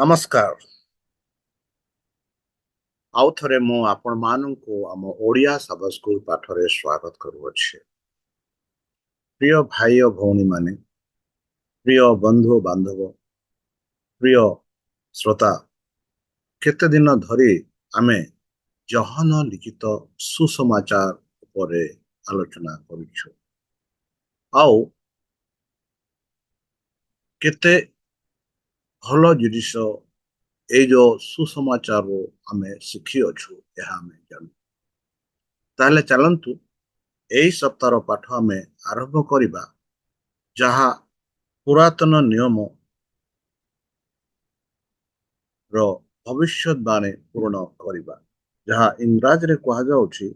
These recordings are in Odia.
ନମସ୍କାର। ଆଉ ଥରେ ମୁଁ ଆପଣମାନଙ୍କୁ ଆମ ଓଡ଼ିଆ ସବ ସ୍କୁଲ ପାଠରେ ସ୍ୱାଗତ କରୁଅଛି। ପ୍ରିୟ ଭାଇ ଓ ଭଉଣୀମାନେ, ପ୍ରିୟ ବନ୍ଧୁ ବାନ୍ଧବ, ପ୍ରିୟ ଶ୍ରୋତା, କେତେ ଦିନ ଧରି ଆମେ ଜହନ ଲିଖିତ ସୁସମାଚାର ଉପରେ ଆଲୋଚନା କରୁଛୁ। ଆଉ କେତେ ଭଲ ଜିନିଷ ଏଇ ଯୋଉ ସୁସମାଚାରରୁ ଆମେ ଶିଖିଅଛୁ, ଏହା ଆମେ ଜାଣୁ। ତାହେଲେ ଚାଲନ୍ତୁ ଏହି ସପ୍ତାହର ପାଠ ଆମେ ଆରମ୍ଭ କରିବା, ଯାହା ପୁରାତନ ନିୟମ ର ଭବିଷ୍ୟତବାଣୀ ପୂରଣ କରିବା, ଯାହା ଇଂରାଜୀରେ କୁହାଯାଉଛି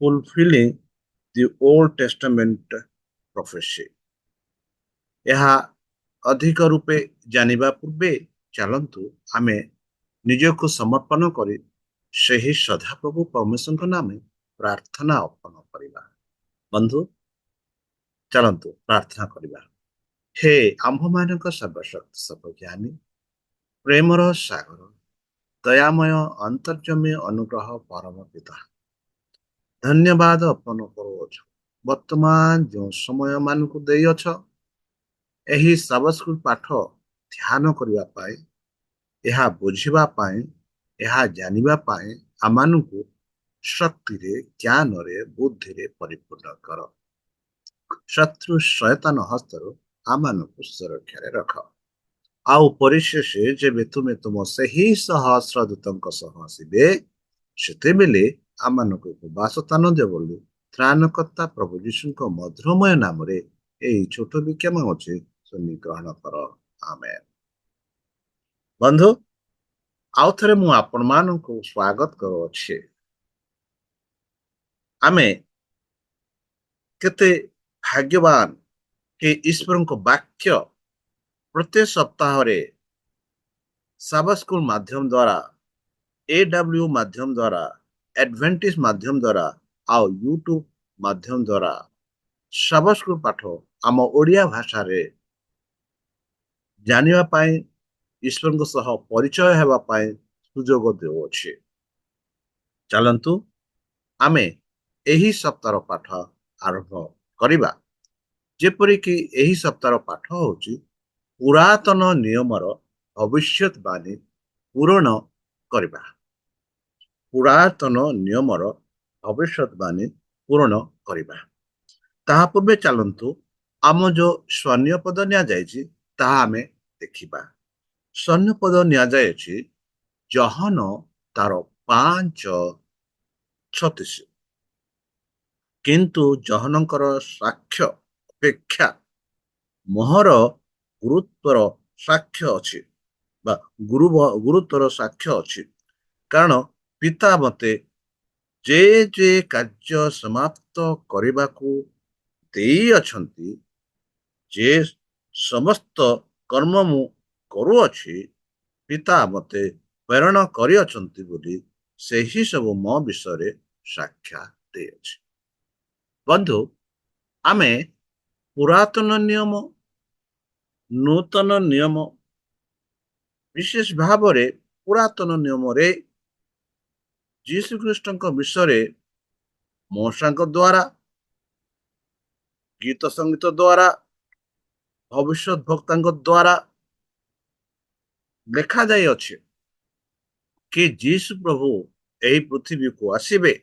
ଫୁଲଫିଲିଂ ଦି ଓଲ୍ଡ ଟେଷ୍ଟମେଣ୍ଟ ପ୍ରଫେସି। ଏହା ଅଧିକ ରୂପେ ଜାଣିବା ପୂର୍ବେ ଚାଲନ୍ତୁ ଆମେ ନିଜକୁ ସମର୍ପଣ କରି ସେହି ସଦାପ୍ରଭୁ ପରମେଶ୍ୱରଙ୍କ ନାମେ ପ୍ରାର୍ଥନା ଅର୍ପଣ କରିବା। ବନ୍ଧୁ, ଚାଲନ୍ତୁ ପ୍ରାର୍ଥନା କରିବା। ହେ ଆମ୍ଭମାନଙ୍କ ସର୍ବଶକ୍ତି ସର୍ବଜ୍ଞାନୀ, ପ୍ରେମର ସାଗର, ଦୟାମୟ ଅନ୍ତର୍ଜମୀ ଅନୁଗ୍ରହ ପରମ ପିତା, ଧନ୍ୟବାଦ ଅର୍ପଣ କରୁଅଛୁ। ବର୍ତ୍ତମାନ ଯେଉଁ ସମୟ ମାନଙ୍କୁ ଦେଇଅଛ ଏହି ସବସ୍କୁଲ ପାଠ ଧ୍ୟାନ କରିବା ପାଇଁ, ଏହା ବୁଝିବା ପାଇଁ, ଏହା ଜାଣିବା ପାଇଁ ଆମମାନଙ୍କୁ ଶକ୍ତିରେ, ଜ୍ଞାନରେ, ବୁଦ୍ଧିରେ ପରିପୂର୍ଣ୍ଣ କର। ଶତ୍ରୁ ଶୟତାନ ହସ୍ତରୁ ଆମମାନଙ୍କୁ ସୁରକ୍ଷାରେ ରଖ। ଆଉ ପରିଶେଷେ ଯେବେ ତୁମେ ତୁମ ସେହି ସହସ୍ର ଦୂତଙ୍କ ସହ ଆସିବେ, ସେତେବେଳେ ଆମମାନଙ୍କୁ ବାସସ୍ଥାନ ଦେବ ବୋଲି ତ୍ରାଣକର୍ତ୍ତା ପ୍ରଭୁ ଯୀଶୁଙ୍କ ମଧୁରମୟ ନାମରେ ଏହି ଛୋଟ ବିକ୍ଷମ ଅଛି, ଶୁଣି ଗ୍ରହଣ କର। ଆମେନ୍। ବନ୍ଧୁ, ଆଉ ଥରେ ମୁଁ ଆପଣମାନଙ୍କୁ ସ୍ୱାଗତ କରୁଅଛି। ଆମେ କେତେ ଭାଗ୍ୟବାନ କି ଈଶ୍ୱରଙ୍କ ବାକ୍ୟ ପ୍ରତ୍ୟେକ ସପ୍ତାହରେ ସାବସ୍କୁଲ ମାଧ୍ୟମ ଦ୍ୱାରା, AW ମାଧ୍ୟମ ଦ୍ୱାରା, ଆଡଭେଣ୍ଟିଜ ମାଧ୍ୟମ ଦ୍ୱାରା ଆଉ ୟୁଟ୍ୟୁବ ମାଧ୍ୟମ ଦ୍ୱାରା ସାବସ୍କୁଲ ପାଠ ଆମ ଓଡ଼ିଆ ଭାଷାରେ ଜାଣିବା ପାଇଁ, ଈଶ୍ୱରଙ୍କ ସହ ପରିଚୟ ହେବା ପାଇଁ ସୁଯୋଗ ଦେଉଅଛି। ଚାଲନ୍ତୁ ଆମେ ଏହି ସପ୍ତାହର ପାଠ ଆରମ୍ଭ କରିବା। ଯେପରିକି ଏହି ସପ୍ତାହର ପାଠ ହେଉଛି ପୁରାତନ ନିୟମର ଭବିଷ୍ୟତବାଣୀ ପୂରଣ କରିବା। ପୁରାତନ ନିୟମର ଭବିଷ୍ୟତବାଣୀ ପୂରଣ କରିବା। ତାହା ପୂର୍ବେ ଚାଲନ୍ତୁ ଆମ ଯୋଉ ସ୍ୱର୍ଣ୍ଣୀୟ ପଦ ନିଆଯାଇଛି ତାହା ଆମେ ଦେଖିବା। ସ୍ୱର୍ଣ୍ଣୀୟ ପଦ ନିଆଯାଇଛି ଜହନ ତାର 5:36। କିନ୍ତୁ ଜହନଙ୍କର ସାକ୍ଷ୍ୟ ଅପେକ୍ଷା ମୋହର ଗୁରୁତ୍ୱର ସାକ୍ଷ୍ୟ ଅଛି, ବା ଗୁରୁତ୍ୱର ସାକ୍ଷ୍ୟ ଅଛି। କାରଣ ପିତା ମତେ ଯେ ଯେ କାର୍ଯ୍ୟ ସମାପ୍ତ କରିବାକୁ ଦେଇଅଛନ୍ତି, ଯେ ସମସ୍ତ କର୍ମ ମୁଁ କରୁଅଛି, ପିତା ମତେ ପ୍ରେରଣ କରିଅଛନ୍ତି ବୋଲି ସେହି ସବୁ ମୋ ବିଷୟରେ ସାକ୍ଷା ଦେଇଅଛି। ବନ୍ଧୁ, ଆମେ ପୁରାତନ ନିୟମ, ନୂତନ ନିୟମ, ବିଶେଷ ଭାବରେ ପୁରାତନ ନିୟମରେ ଯୀଶୁଖ୍ରୀଷ୍ଟଙ୍କ ବିଷୟରେ ମୂଷାଙ୍କ ଦ୍ୱାରା, ଗୀତ ସଙ୍ଗୀତ ଦ୍ୱାରା, ଭବିଷ୍ୟତ ବକ୍ତାଙ୍କ ଦ୍ୱାରା ଲେଖାଯାଇଅଛି କି ଯୀଶୁ ପ୍ରଭୁ ଏହି ପୃଥିବୀକୁ ଆସିବେ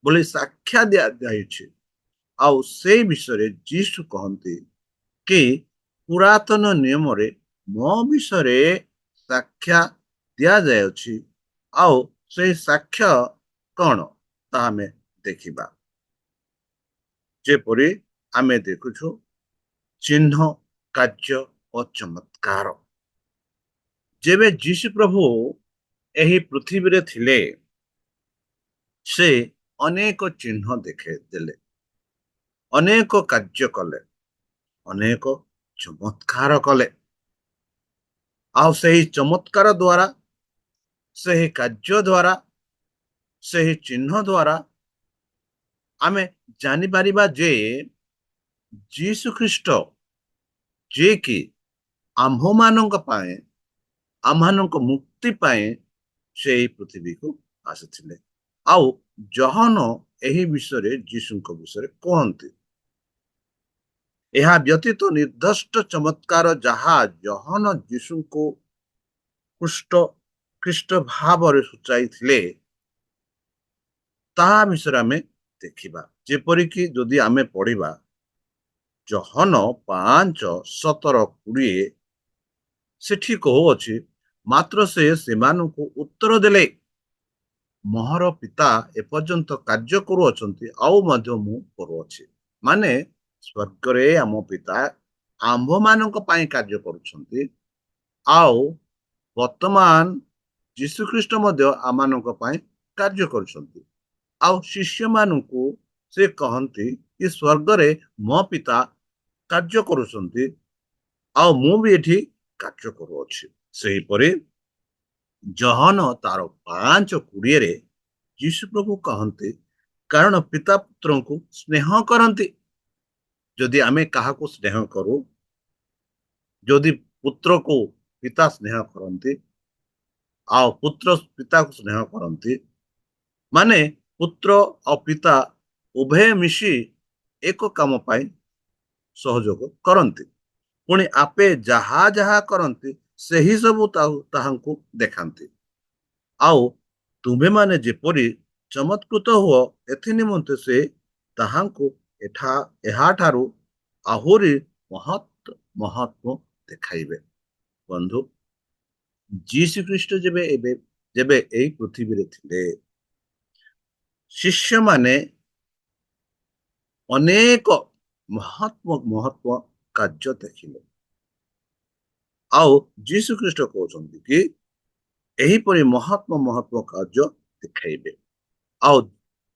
ବୋଲି ସାକ୍ଷା ଦିଆଯାଇଛି। ଆଉ ସେଇ ବିଷୟରେ ଯୀଶୁ କହନ୍ତି କି ପୁରାତନ ନିୟମରେ ମୋ ବିଷୟରେ ସାକ୍ଷା ଦିଆଯାଇଅଛି, ଆଉ ସେଇ ସାକ୍ଷ୍ୟ କଣ ତାହା ଆମେ ଦେଖିବା। ଯେପରି ଆମେ ଦେଖୁଛୁ ଚିହ୍ନ, କାର୍ଯ୍ୟ ଓ ଚମତ୍କାର। ଯେବେ ଯୀଶୁ ପ୍ରଭୁ ଏହି ପୃଥିବୀରେ ଥିଲେ, ସେ ଅନେକ ଚିହ୍ନ ଦେଖେଇଦେଲେ, ଅନେକ କାର୍ଯ୍ୟ କଲେ, ଅନେକ ଚମତ୍କାର କଲେ। ଆଉ ସେହି ଚମତ୍କାର ଦ୍ୱାରା, ସେହି କାର୍ଯ୍ୟ ଦ୍ୱାରା, ସେହି ଚିହ୍ନ ଦ୍ୱାରା ଆମେ ଜାଣିପାରିବା ଯେ ଯୀଶୁ ଖ୍ରୀଷ୍ଟ ଯିଏକି ଆମ୍ଭମାନଙ୍କ ପାଇଁ ଆମମାନଙ୍କ ମୁକ୍ତି ପାଇଁ ସେ ଏହି ପୃଥିବୀକୁ ଆସିଥିଲେ। ଆଉ ଜହନ ଏହି ବିଷୟରେ ଯୀଶୁଙ୍କ ବିଷୟରେ କୁହନ୍ତି। ଏହା ବ୍ୟତୀତ ନିର୍ଦ୍ଦିଷ୍ଟ ଚମତ୍କାର ଯାହା ଜହନ ଯୀଶୁଙ୍କୁ ଖ୍ରୀଷ୍ଟ ଭାବରେ ସୂଚାଇଥିଲେ ତାହା ବିଷୟରେ ଆମେ ଦେଖିବା। ଯେପରିକି ଯଦି ଆମେ ପଢିବା ଜହନ 5:17-20 ସେଠି କହୁଅଛି, ମାତ୍ର ସେ ସେମାନଙ୍କୁ ଉତ୍ତର ଦେଲେ, ମୋର ପିତା ଏପର୍ଯ୍ୟନ୍ତ କାର୍ଯ୍ୟ କରୁଅଛନ୍ତି ଆଉ ମଧ୍ୟ ମୁଁ କରୁଅଛି। ମାନେ ସ୍ୱର୍ଗରେ ଆମ ପିତା ଆମ୍ଭମାନଙ୍କ ପାଇଁ କାର୍ଯ୍ୟ କରୁଛନ୍ତି, ଆଉ ବର୍ତ୍ତମାନ ଯୀଶୁଖ୍ରୀଷ୍ଟ ମଧ୍ୟ ଆମମାନଙ୍କ ପାଇଁ କାର୍ଯ୍ୟ କରୁଛନ୍ତି। ଆଉ ଶିଷ୍ୟମାନଙ୍କୁ ସେ କହନ୍ତି କି ସ୍ୱର୍ଗରେ ମୋ ପିତା କାର୍ଯ୍ୟ କରୁଛନ୍ତି ଆଉ ମୁଁ ବି ଏଠି କାର୍ଯ୍ୟ କରୁଅଛି। ସେହିପରି ଜହନ ତାର 5:20 ଯୀଶୁ ପ୍ରଭୁ କହନ୍ତି, କାରଣ ପିତା ପୁତ୍ରଙ୍କୁ ସ୍ନେହ କରନ୍ତି। ଯଦି ଆମେ କାହାକୁ ସ୍ନେହ କରୁ, ଯଦି ପୁତ୍ରକୁ ପିତା ସ୍ନେହ କରନ୍ତି ଆଉ ପୁତ୍ର ପିତାକୁ ସ୍ନେହ କରନ୍ତି, ମାନେ ପୁତ୍ର ଆଉ ପିତା ଉଭୟ ମିଶି ଏକ କାମ ପାଇଁ ସହଯୋଗ କରନ୍ତି। ପୁଣି ଆପେ ଯାହା ଯାହା କରନ୍ତି ସେହି ସବୁ ତାହାଙ୍କୁ ଦେଖାନ୍ତି। ଆଉ ତୁମେମାନେ ଯେପରି ଚମତ୍କୃତ ହୁଅ ଏଥି ନିମନ୍ତେ ସେ ତାହାଙ୍କୁ ଏହାଠାରୁ ଆହୁରି ମହତ୍ଵ ଦେଖାଇବେ। ବନ୍ଧୁ, ଯୀଶୁଖ୍ରୀଷ୍ଟ ଯେବେ ଏଇ ପୃଥିବୀରେ ଥିଲେ, ଶିଷ୍ୟମାନେ ଅନେକ ମହତ୍ଵ କାର୍ଯ୍ୟ ଦେଖିଲେ। ଆଉ ଯୀଶୁଖ୍ରୀଷ୍ଟ କହୁଛନ୍ତି କି ଏହିପରି ମହତ୍ଵ କାର୍ଯ୍ୟ ଦେଖାଇବେ। ଆଉ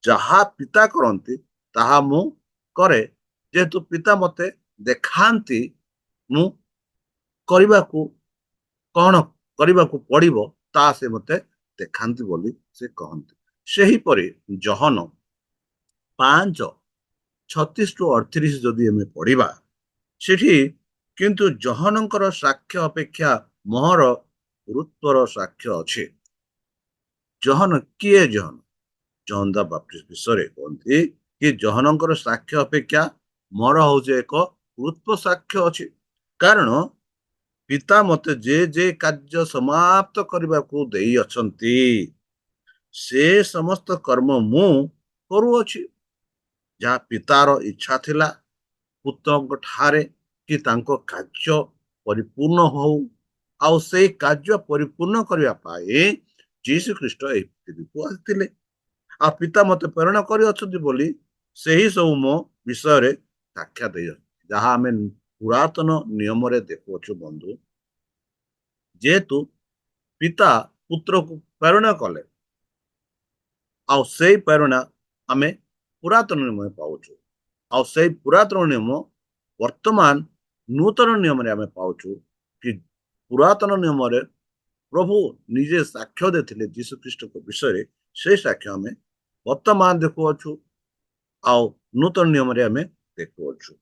ଯାହା ପିତା କରନ୍ତି ତାହା ମୁଁ କରେ, ଯେହେତୁ ପିତା ମତେ ଦେଖାନ୍ତି ମୁଁ କରିବାକୁ କଣ କରିବାକୁ ପଡିବ ତାହା ସେ ମତେ ଦେଖାନ୍ତି ବୋଲି ସେ କହନ୍ତି। ସେହିପରି ଜହନ 5:36-38 ଯଦି ଆମେ ପଢିବା, ସେଠି କିନ୍ତୁ ଜହନଙ୍କର ସାକ୍ଷ୍ୟ ଅପେକ୍ଷା ମୋହର ଗୁରୁତ୍ୱର ସାକ୍ଷ୍ୟ ଅଛି। ଜହନ କିଏ? ଜହନ ଦ ବାପ୍ଟିଷ୍ଟ ବିଷୟରେ କୁହନ୍ତି କି ଜହନଙ୍କର ସାକ୍ଷ୍ୟ ଅପେକ୍ଷା ମୋର ହଉଛି ଏକ ଗୁରୁତ୍ୱ ସାକ୍ଷ୍ୟ ଅଛି। କାରଣ ପିତା ମତେ ଯେ କାର୍ଯ୍ୟ ସମାପ୍ତ କରିବାକୁ ଦେଇଅଛନ୍ତି ସେ ସମସ୍ତ କର୍ମ ମୁଁ କରୁଅଛି। ଯାହା ପିତାର ଇଚ୍ଛା ଥିଲା ପୁତ୍ରଙ୍କ ଠାରେ କି ତାଙ୍କ କାର୍ଯ୍ୟ ପରିପୂର୍ଣ୍ଣ ହଉ, ଆଉ ସେଇ କାର୍ଯ୍ୟ ପରିପୂର୍ଣ୍ଣ କରିବା ପାଇଁ ଯୀଶୁଖ୍ରୀଷ୍ଟ ଏହି ପୃଥିବୀକୁ ଆସିଥିଲେ। ଆଉ ପିତା ମତେ ପ୍ରେରଣା କରିଅଛନ୍ତି ବୋଲି ସେହି ସବୁ ମୋ ବିଷୟରେ ସାକ୍ଷା ଦେଇଅଛନ୍ତି। ଯାହା ଆମେ ପୁରାତନ ନିୟମରେ ଦେଖୁଅଛୁ ବନ୍ଧୁ, ଯେହେତୁ ପିତା ପୁତ୍ରକୁ ପ୍ରେରଣା କଲେ ଆଉ ସେଇ ପ୍ରେରଣା ଆମେ ପୁରାତନ ନିୟମରେ ପାଉଛୁ। ଆଉ ସେଇ ପୁରାତନ ନିୟମ ବର୍ତ୍ତମାନ ନୂତନ ନିୟମରେ ଆମେ ପାଉଛୁ କି ପୁରାତନ ନିୟମରେ ପ୍ରଭୁ ନିଜେ ସାକ୍ଷ୍ୟ ଦେଇଥିଲେ ଯୀଶୁଖ୍ରୀଷ୍ଟଙ୍କ ବିଷୟରେ, ସେ ସାକ୍ଷ୍ୟ ଆମେ ବର୍ତ୍ତମାନ ଦେଖୁଅଛୁ ଆଉ ନୂତନ ନିୟମରେ ଆମେ ଦେଖୁଅଛୁ।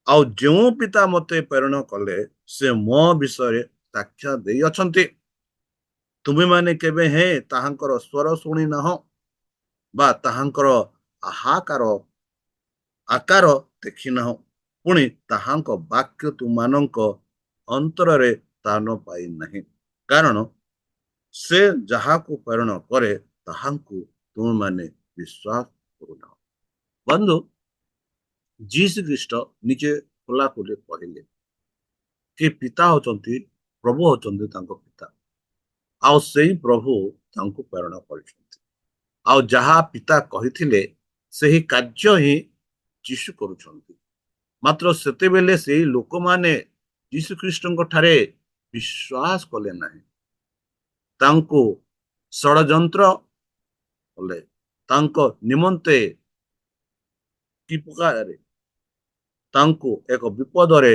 ଆଉ ଯେଉଁ ପିତା ମତେ ପ୍ରେରଣା କଲେ ସେ ମୋ ବିଷୟରେ ସାକ୍ଷ୍ୟ ଦେଇଅଛନ୍ତି। ତୁମେମାନେ କେବେ ହେଁ ତାହାଙ୍କର ସ୍ୱର ଶୁଣି ନାହଁ ବା ତାହାଙ୍କର ଆକାର ଦେଖିନାହଁ, ପୁଣି ତାହାଙ୍କ ବାକ୍ୟ ତୁମମାନଙ୍କ ଅନ୍ତରରେ ସ୍ଥାନ ପାଇନାହିଁ। କାରଣ ସେ ଯାହାକୁ ପ୍ରେରଣ କରେ ତାହାଙ୍କୁ ତୁମେମାନେ ବିଶ୍ୱାସ କରୁନାହ। ବନ୍ଧୁ, ଯୀଶୁଖ୍ରୀଷ୍ଟ ନିଜେ ଖୋଲାଖୋଲି କହିଲେ କି ପିତା ହଉଛନ୍ତି, ପ୍ରଭୁ ହଉଛନ୍ତି ତାଙ୍କ ପିତା, ଆଉ ସେଇ ପ୍ରଭୁ ତାଙ୍କୁ ପ୍ରେରଣ କରିଛନ୍ତି। ଆଉ ଯାହା ପିତା କହିଥିଲେ ସେହି କାର୍ଯ୍ୟ ହିଁ ଯୀଶୁ କରୁଛନ୍ତି। ମାତ୍ର ସେତେବେଳେ ସେଇ ଲୋକମାନେ ଯୀଶୁଖ୍ରୀଷ୍ଟଙ୍କ ଠାରେ ବିଶ୍ୱାସ କଲେ ନାହିଁ, ତାଙ୍କୁ ଷଡ଼ଯନ୍ତ୍ର କଲେ, ତାଙ୍କ ନିମନ୍ତେ କି ପ୍ରକାରେ ତାଙ୍କୁ ଏକ ବିପଦରେ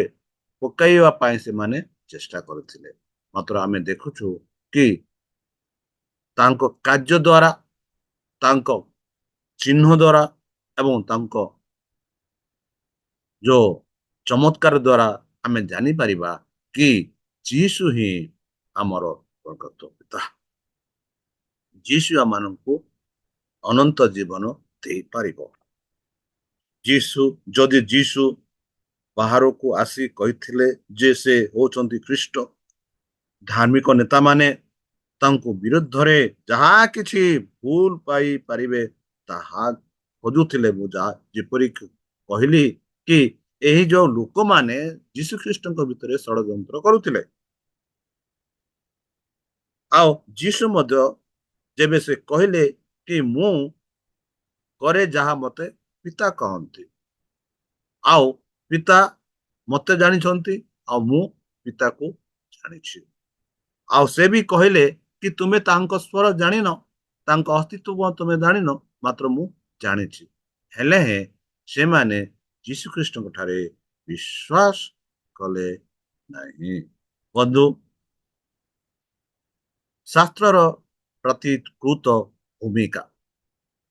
ପକାଇବା ପାଇଁ ସେମାନେ ଚେଷ୍ଟା କରିଥିଲେ। ମାତ୍ର ଆମେ ଦେଖୁଛୁ କି ତାଙ୍କ କାର୍ଯ୍ୟ ଦ୍ୱାରା, ତାଙ୍କ ଚିହ୍ନ ଦ୍ୱାରା ଏବଂ ତାଙ୍କ ଯୋଉ ଚମତ୍କାର ଦ୍ୱାରା ଆମେ ଜାଣିପାରିବା କି ଯୀଶୁ ହିଁ ଆମର ସ୍ୱର୍ଗତ ପିତା। ଯୀଶୁ ଆମମାନଙ୍କୁ ଅନନ୍ତ ଜୀବନ ଦେଇପାରିବ। ଯୀଶୁ ବାହାରକୁ ଆସି କହିଥିଲେ ଯେ ସେ ହଉଛନ୍ତି ଖ୍ରୀଷ୍ଟ, ଧାର୍ମିକ ନେତାମାନେ ତାଙ୍କୁ ବିରୁଦ୍ଧରେ ଯାହା କିଛି ଭୁଲ ପାଇପାରିବେ ତାହା ଖୋଜୁଥିଲେ। ମୁଁ ଯାହା ଯେପରି କହିଲି କି ଏହି ଯୋଉ ଲୋକମାନେ ଯୀଶୁ ଖ୍ରୀଷ୍ଟଙ୍କ ଭିତରେ ଷଡ଼ଯନ୍ତ୍ର କରୁଥିଲେ। ଆଉ ଯୀଶୁ ମଧ୍ୟ ଯେବେ ସେ କହିଲେ କି ମୁଁ କରେ ଯାହା ମତେ ପିତା କହନ୍ତି, ଆଉ ପିତା ମତେ ଜାଣିଛନ୍ତି, ଆଉ ମୁଁ ପିତାକୁ ଜାଣିଛି। ଆଉ ସେ ବି କହିଲେ କି ତୁମେ ତାଙ୍କ ସ୍ୱର ଜାଣିନ, ତାଙ୍କ ଅସ୍ତିତ୍ୱ ତୁମେ ଜାଣିନ, ମାତ୍ର ମୁଁ ଜାଣିଛି। ହେଲେ ସେମାନେ ଯୀଶୁଖ୍ରୀଷ୍ଟଙ୍କ ଠାରେ ବିଶ୍ୱାସ କଲେ ନାହିଁ। ବନ୍ଧୁ, ଶାସ୍ତ୍ରର ପ୍ରତିକୃତ ଭୂମିକା,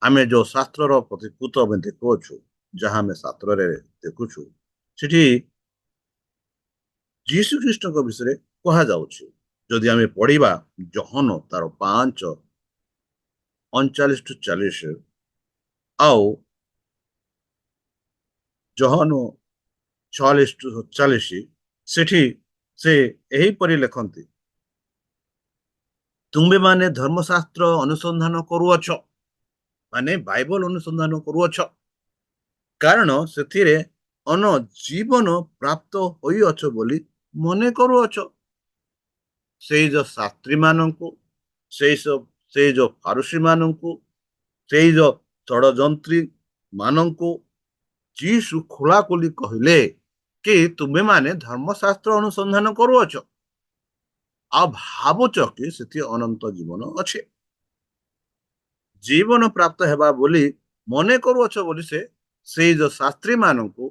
ଆମେ ଯୋଉ ଶାସ୍ତ୍ରର ପ୍ରତିକୃତ ଆମେ ଦେଖୁଅଛୁ, ଯାହା ଆମେ ଶାସ୍ତ୍ରରେ ଦେଖୁଛୁ, ସେଠି ଯୀଶୁଖ୍ରୀଷ୍ଟଙ୍କ ବିଷୟରେ କୁହାଯାଉଛି। ଯଦି ଆମେ ପଢିବା ଜହନ ତାର 5:39-40, ଆଉ ଜହନ 46-47, ସେଠି ସେ ଏହିପରି ଲେଖନ୍ତି, ତୁମ୍ଭେମାନେ ଧର୍ମଶାସ୍ତ୍ର ଅନୁସନ୍ଧାନ କରୁଅଛ, ମାନେ ବାଇବଲ ଅନୁସନ୍ଧାନ କରୁଅଛ, କାରଣ ସେଥିରେ ଅନ ଜୀବନ ପ୍ରାପ୍ତ ହୋଇଅଛ ବୋଲି ମନେ କରୁଅଛ। ସେଇ ଯୋଉ ଶାସ୍ତ୍ରୀ ମାନଙ୍କୁ, ସେଇ ଯୋଉ ଫାରୁସୀ ମାନଙ୍କୁ, ସେଇ ଯୋଉ ଷଡ଼ଯନ୍ତ୍ରୀ ମାନଙ୍କୁ ଯୀଶୁ ଖୋଳାଖୋଲି କହିଲେ କି ତୁମେମାନେ ଧର୍ମଶାସ୍ତ୍ର ଅନୁସନ୍ଧାନ କରୁଅଛ, ଆଉ ଭାବୁଛ କି ସେଠି ଅନନ୍ତ ଜୀବନ ଅଛି, ଜୀବନ ପ୍ରାପ୍ତ ହେବା ବୋଲି ମନେ କରୁଅଛ ବୋଲି ସେଇ ଯୋଉ ଶାସ୍ତ୍ରୀ ମାନଙ୍କୁ,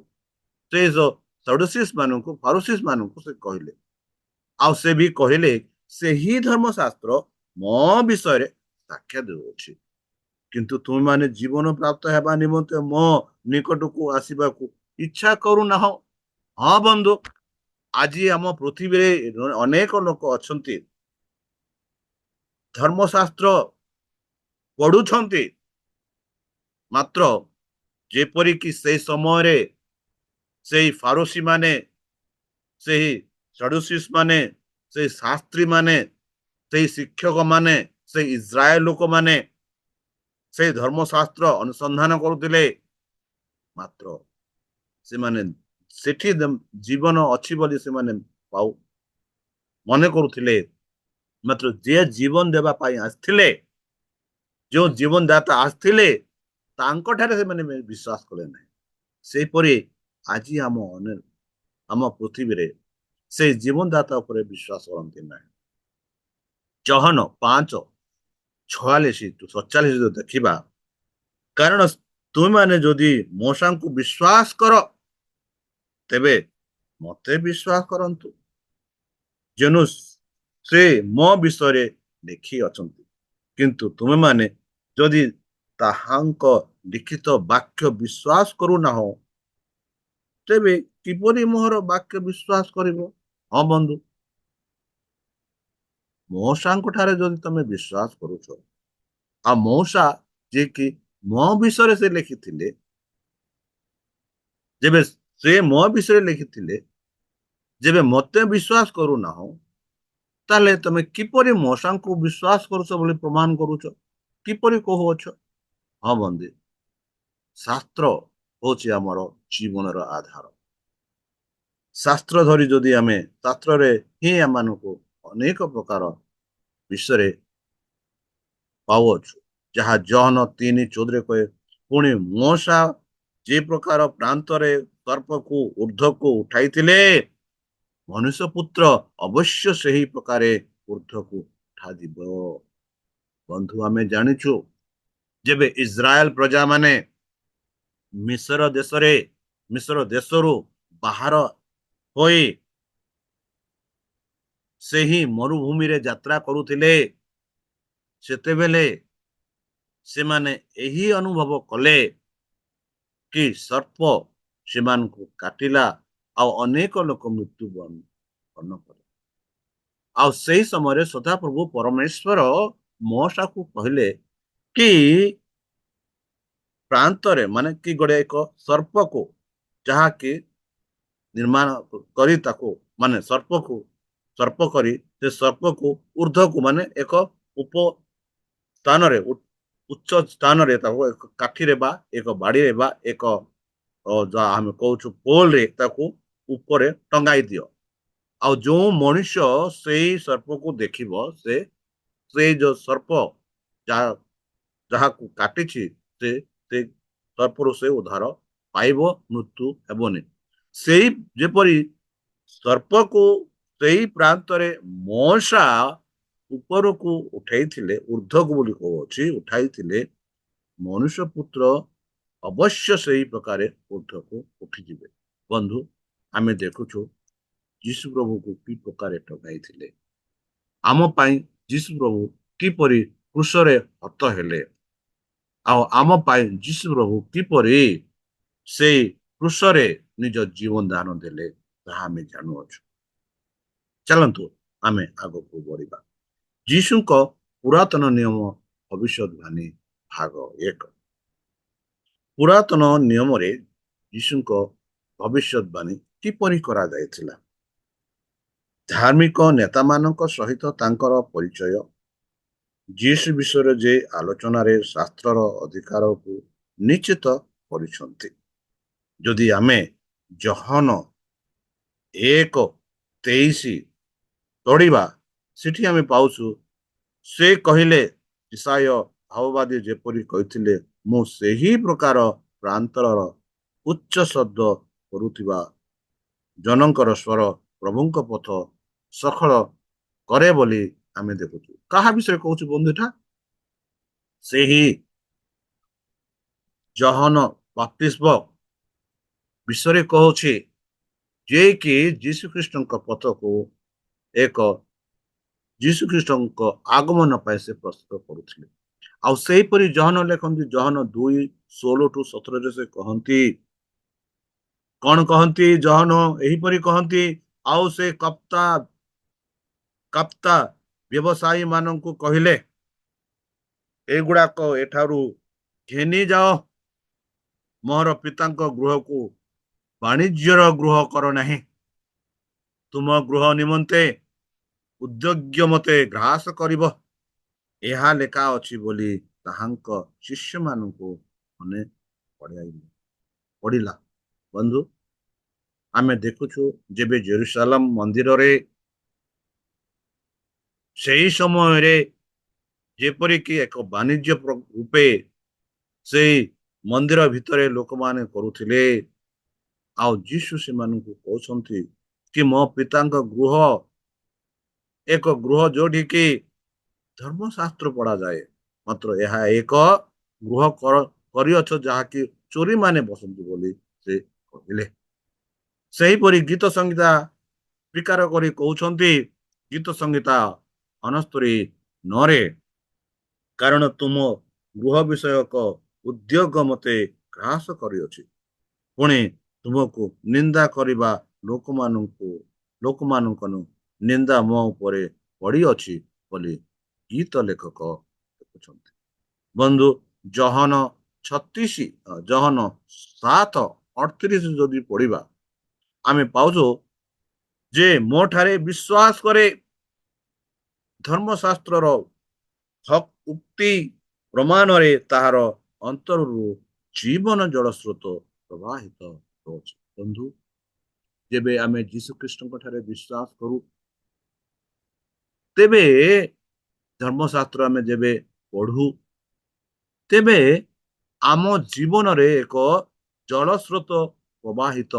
ସେଇ ଯୋଉ ସଡୁସିସ୍ ମାନଙ୍କୁ, ଫାରୁସିସ୍ ମାନଙ୍କୁ ସେ କହିଲେ। ଆଉ ସେ ବି କହିଲେ ସେହି ଧର୍ମଶାସ୍ତ୍ର ମୋ ବିଷୟରେ ସାକ୍ଷ୍ୟ ଦେଉଅଛି, କିନ୍ତୁ ତୁମେମାନେ ଜୀବନ ପ୍ରାପ୍ତ ହେବା ନିମନ୍ତେ ମୋ ନିକଟକୁ ଆସିବାକୁ ଇଚ୍ଛା କରୁନାହ। ହଁ ବନ୍ଧୁ, ଆଜି ଆମ ପୃଥିବୀରେ ଅନେକ ଲୋକ ଅଛନ୍ତି, ଧର୍ମଶାସ୍ତ୍ର ପଢୁଛନ୍ତି, ମାତ୍ର ଯେପରିକି ସେଇ ସମୟରେ ସେଇ ଫାରୁସୀ ମାନେ, ସେହି ସଡୁସିସ୍ ମାନେ, ସେଇ ଶାସ୍ତ୍ରୀ ମାନେ, ସେଇ ଶିକ୍ଷକ ମାନେ, ସେଇ ଇସ୍ରାଏଲ ଲୋକମାନେ ସେଇ ଧର୍ମଶାସ୍ତ୍ର ଅନୁସନ୍ଧାନ କରୁଥିଲେ, ମାତ୍ର ସେମାନେ ସେଠି ଜୀବନ ଅଛି ବୋଲି ସେମାନେ ପାଉ ମନେ କରୁଥିଲେ, ମାତ୍ର ଯିଏ ଜୀବନ ଦେବା ପାଇଁ ଆସିଥିଲେ, ଯେଉଁ ଜୀବନଦାତା ଆସିଥିଲେ, ତାଙ୍କଠାରେ ସେମାନେ ବିଶ୍ୱାସ କଲେ ନାହିଁ। ସେହିପରି ଆଜି ଆମ ପୃଥିବୀରେ ସେଇ ଜୀବନଦାତା ଉପରେ ବିଶ୍ୱାସ କରନ୍ତି ନାହିଁ। ଜହନ 5:46-47 ଦେଖିବା, କାରଣ ତୁମେମାନେ ଯଦି ମୂଷାଙ୍କୁ ବିଶ୍ୱାସ କର, ତେବେ ମତେ ବିଶ୍ୱାସ କରନ୍ତୁ, ଯେନୁ ସେ ମୋ ବିଷୟରେ ଲେଖି ଅଛନ୍ତି। କିନ୍ତୁ ତୁମେମାନେ ଯଦି ତାହାଙ୍କ ଲିଖିତ ବାକ୍ୟ ବିଶ୍ୱାସ କରୁନାହ, ତେବେ କିପରି ମୋହର ବାକ୍ୟ ବିଶ୍ୱାସ କରିବ? ହଁ ବନ୍ଧୁ, ମଉସାଙ୍କ ଠାରେ ଯଦି ତମେ ବିଶ୍ୱାସ କରୁଛ, ଆଉ ମଉସା ଯିଏକି ମୋ ବିଷୟରେ ସେ ଲେଖିଥିଲେ, ଯେବେ ସେ ମୋ ବିଷୟରେ ଲେଖିଥିଲେ, ଯେବେ ମତେ ବିଶ୍ୱାସ କରୁନାହ, ତାହେଲେ ତମେ କିପରି ମଉସାଙ୍କୁ ବିଶ୍ୱାସ କରୁଛ ବୋଲି ପ୍ରମାଣ କରୁଛ? କିପରି କହୁଅଛ? ହଁ ବନ୍ଧୁ, ଶାସ୍ତ୍ର ହଉଛି ଆମର ଜୀବନର ଆଧାର। ଶାସ୍ତ୍ର ଧରି ଯଦି ଆମେ ଶାସ୍ତ୍ରରେ ହିଁ ଆମମାନଙ୍କୁ ଅନେକ ପ୍ରକାର ବିଷୟରେ ପାଉଅଛୁ, ଯାହା ଜହନ 3:14 କହେ, ପୁଣି ମୂଷା ଯେ ପ୍ରକାର ପ୍ରାନ୍ତରେ ସର୍ପକୁ ଉର୍ଦ୍ଧ୍ୱକୁ ଉଠାଇଥିଲେ, ମନୁଷ୍ୟ ପୁତ୍ର ଅବଶ୍ୟ ସେହି ପ୍ରକାରେ ଉର୍ଦ୍ଧ୍ୱକୁ ଉଠାଯିବ। ବନ୍ଧୁ, ଆମେ ଜାଣିଛୁ, ଯେବେ ଇସ୍ରାଏଲ ପ୍ରଜା ମାନେ ମିଶ୍ର ଦେଶରୁ ବାହାର ହୋଇ ସେହି ମରୁଭୂମିରେ ଯାତ୍ରା କରୁଥିଲେ, ସେତେବେଳେ ସେମାନେ ଏହି ଅନୁଭବ କଲେ କି ସର୍ପ ସେମାନଙ୍କୁ କାଟିଲା, ଆଉ ଅନେକ ଲୋକ ମୃତ୍ୟୁବରଣ କଲେ। ଆଉ ସେଇ ସମୟରେ ସଦାପ୍ରଭୁ ପରମେଶ୍ୱର ମୂଷାକୁ କହିଲେ କି ପ୍ରାନ୍ତରେ ମାନେ କି ଗୋଟେ ଏକ ସର୍ପକୁ ଯାହାକି ନିର୍ମାଣ କରି ତାକୁ ମାନେ ସର୍ପ କରି ସେ ସର୍ପକୁ ଉର୍ଦ୍ଧ୍ୱକୁ ମାନେ ଏକ ଉପ ସ୍ଥାନରେ ଉଚ୍ଚ ସ୍ଥାନରେ ତାକୁ ଏକ କାଠିରେ ବା ଏକ ବାଡିରେ ବା ଏକ ଯାହା ଆମେ କହୁଛୁ ପୋଲରେ ତାକୁ ଉପରେ ଟଙ୍ଗାଇ ଦିଅ। ଆଉ ଯୋଉ ମଣିଷ ସେଇ ସର୍ପକୁ ଦେଖିବ ସେଇ ଯୋଉ ସର୍ପ ଯାହା ଯାହାକୁ କାଟିଛି ସେ ସର୍ପରୁ ସେ ଉଦ୍ଧାର ପାଇବ, ମୃତ୍ୟୁ ହେବନି। ସେଇ ଯେପରି ସର୍ପକୁ ସେଇ ପ୍ରାନ୍ତରେ ମଶା ଉପରକୁ ଉଠେଇଥିଲେ, ଉର୍ଦ୍ଧ୍ୱକୁ ବୋଲି କହୁଅଛି ଉଠାଇଥିଲେ, ମନୁଷ୍ୟ ପୁତ୍ର ଅବଶ୍ୟ ସେଇ ପ୍ରକାରେ ଉର୍ଦ୍ଧ୍ୱକୁ ଉଠିଯିବେ। ବନ୍ଧୁ, ଆମେ ଦେଖୁଛୁ ଯୀଶୁ ପ୍ରଭୁକୁ କି ପ୍ରକାରେ ଟଙ୍ଗାଇଥିଲେ। ଆମ ପାଇଁ ଯୀଶୁ ପ୍ରଭୁ କିପରି କୃଷରେ ହତ ହେଲେ, ଆଉ ଆମ ପାଇଁ ଯୀଶୁ ପ୍ରଭୁ କିପରି ସେଇ କୃଷରେ ନିଜ ଜୀବନ ଦାନ ଦେଲେ ତାହା ଆମେ ଜାଣୁଅଛୁ। ଚାଲନ୍ତୁ ଆମେ ଆଗକୁ ବଢିବା। ଯୀଶୁଙ୍କ ପୁରାତନ ନିୟମ ଭବିଷ୍ୟତବାଣୀ ଭାଗ 1। ପୁରାତନ ନିୟମରେ ଯୀଶୁଙ୍କ ଭବିଷ୍ୟତବାଣୀ କିପରି କରାଯାଇଥିଲା? ଧାର୍ମିକ ନେତାମାନଙ୍କ ସହିତ ତାଙ୍କର ପରିଚୟ, ଯୀଶୁ ବିଷୟରେ ଯେ ଆଲୋଚନାରେ ଶାସ୍ତ୍ରର ଅଧିକାରକୁ ନିଶ୍ଚିତ କରିଛନ୍ତି। ଯଦି ଆମେ ଜହନ 1:23 ପଢିବା, ସେଠି ଆମେ ପାଉଛୁ ସେ କହିଲେ, ଇସାୟ ଭାବବାଦୀ ଯେପରି କହିଥିଲେ, ମୁଁ ସେହି ପ୍ରକାର ପ୍ରାନ୍ତରର ଉଚ୍ଚ ଶବ୍ଦ କରୁଥିବା ଜନଙ୍କର ସ୍ୱର ପ୍ରଭୁଙ୍କ ପଥ ସଖଳ କରେ ବୋଲି ଆମେ ଦେଖୁଛୁ। କାହା ବିଷୟରେ କହୁଛୁ ବନ୍ଧୁ? ଏଟା ସେହି ଜହନ ବାପ୍ତିସ୍ମ ବିଷୟରେ କହୁଛି, ଯିଏ କି ଯୀଶୁଖ୍ରୀଷ୍ଟଙ୍କ ପଥକୁ ଏକ ଯୀଶୁଖ୍ରୀଷ୍ଟଙ୍କ ଆଗମନ ପାଇଁ ସେ ପ୍ରସ୍ତୁତ କରୁଥିଲେ। ଆଉ ସେହିପରି ଜହନ ଲେଖନ୍ତି, ଜହନ 2:16-17 ସେ କହନ୍ତି, କଣ କହନ୍ତି? ଜହନ ଏହିପରି କହନ୍ତି, ଆଉ ସେ କପ୍ତା ବ୍ୟବସାୟୀ ମାନଙ୍କୁ କହିଲେ, ଏଗୁଡାକ ଏଠାରୁ ଘେନି ଯାଅ, ମୋର ପିତାଙ୍କ ଗୃହକୁ ବାଣିଜ୍ୟର ଗୃହ କର ନାହିଁ। ତୁମ ଗୃହ ନିମନ୍ତେ ଉଦ୍ୟୋଗ୍ୟ ମତେ ଗ୍ରାସ କରିବ, ଏହା ଲେଖା ଅଛି ବୋଲି ତାହାଙ୍କ ଶିଷ୍ୟମାନଙ୍କୁ ମନେ ପଡିଲା। ବନ୍ଧୁ, ଆମେ ଦେଖୁଛୁ ଯେବେ ଜେରୁସାଲାମ ମନ୍ଦିରରେ ସେହି ସମୟରେ ଯେପରିକି ଏକ ବାଣିଜ୍ୟ ରୂପେ ସେଇ ମନ୍ଦିର ଭିତରେ ଲୋକମାନେ କରୁଥିଲେ, ଆଉ ଯୀଶୁ ସେମାନଙ୍କୁ କହୁଛନ୍ତି କି ମୋ ପିତାଙ୍କ ଗୃହ ଏକ ଗୃହ ଯୋଉଠିକି ଧର୍ମଶାସ୍ତ୍ର ପଢାଯାଏ, ମାତ୍ର ଏହା ଏକ ଗୃହ କରିଅଛ ଯାହାକି ଚୋରି ମାନେ ବସନ୍ତି ବୋଲି ସେ କହିଲେ। ସେହିପରି ଗୀତ ସଂହିତା ସ୍ୱୀକାର କରି କହୁଛନ୍ତି, ଗୀତ ସଂହିତା 69:9, କାରଣ ତୁମ ଗୃହ ବିଷୟକ ଉଦ୍ୟୋଗ ମତେ ଗ୍ରାସ କରିଅଛି, ପୁଣି ତୁମକୁ ନିନ୍ଦା କରିବା ଲୋକମାନଙ୍କ ନିନ୍ଦା ମୋ ଉପରେ ପଡିଅଛି ବୋଲି ଗୀତ ଲେଖକ ଦେଖୁଛନ୍ତି। ବନ୍ଧୁ, ଜହନ 7:38 ଯଦି ପଢିବା, ଆମେ ପାଉଛୁ ଯେ ମୋ ଠାରେ ବିଶ୍ୱାସ କରେ, ଧର୍ମଶାସ୍ତ୍ରର ହକ୍ ଉକ୍ତି ପ୍ରମାଣରେ ତାହାର ଅନ୍ତରରୁ ଜୀବନ ଜଳ ସ୍ରୋତ ପ୍ରବାହିତ ହେଉଛି। ବନ୍ଧୁ, ଯେବେ ଆମେ ଯୀଶୁଖ୍ରୀଷ୍ଟଙ୍କ ଠାରେ ବିଶ୍ୱାସ କରୁ, ତେବେ ଧର୍ମଶାସ୍ତ୍ର ଆମେ ଯେବେ ପଢୁ, ତେବେ ଆମ ଜୀବନରେ ଏକ ଜଳସ୍ରୋତ ପ୍ରବାହିତ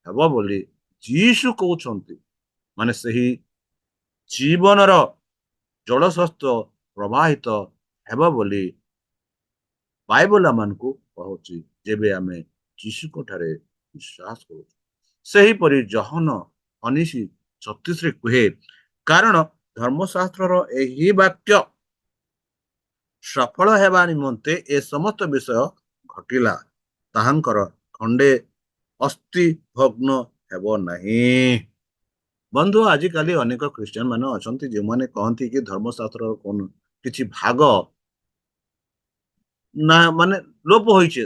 ହେବ ବୋଲି ଯୀଶୁ କହୁଛନ୍ତି। ମାନେ ସେହି ଜୀବନର ଜଳସ୍ରୋତ ପ୍ରବାହିତ ହେବ ବୋଲି ବାଇବଲ ଆମମାନଙ୍କୁ କହୁଛି, ଯେବେ ଆମେ ଯୀଶୁଙ୍କ ଠାରେ ବିଶ୍ୱାସ କରୁଛୁ। ସେହିପରି ଜହନ 19:36 କୁହେ, କାରଣ ଧର୍ମଶାସ୍ତ୍ରର ଏହି ବାକ୍ୟ ସଫଳ ହେବା ନିମନ୍ତେ ଏ ସମସ୍ତ ବିଷୟ ଘଟିଲା, ତାହାଙ୍କର ଖଣ୍ଡେ ଅସ୍ଥି ଭଗ୍ନ ହେବ ନାହିଁ। ବନ୍ଧୁ ଆଜିକାଲି ଅନେକ ଖ୍ରୀଷ୍ଟିଆନ ମାନେ ଅଛନ୍ତି ଯେଉଁମାନେ କହନ୍ତି କି ଧର୍ମଶାସ୍ତ୍ରର କୌଣ କିଛି ଭାଗ ନା ମାନେ ଲୋପ ହୋଇଛି।